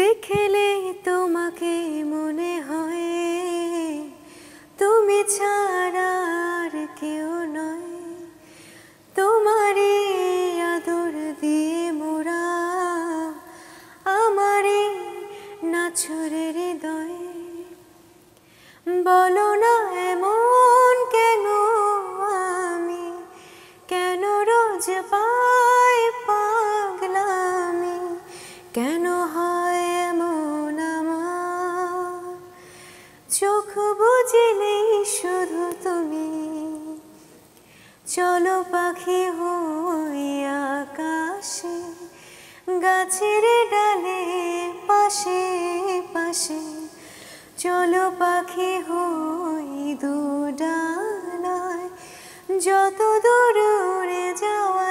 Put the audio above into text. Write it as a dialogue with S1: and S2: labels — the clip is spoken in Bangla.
S1: দেখলে তোমাকে মনে হয় তুমি ছাড়া আর কেউ নয়। তোমারই আদর দিয়ে মোরা আমারই নাছুরে হৃদয়। বলো না এমন কেন আমি, কেন রোজ পাই পাগলামি, কেন হয় এমন আমার চোখ বুঝিলেই শুধু তুমি। চলো পাখি হই আকাশে, গাছের ডালে পাশে পাশে। চলো পাখি হই দু ডানায়, যত দূর উড়ে যাওয়া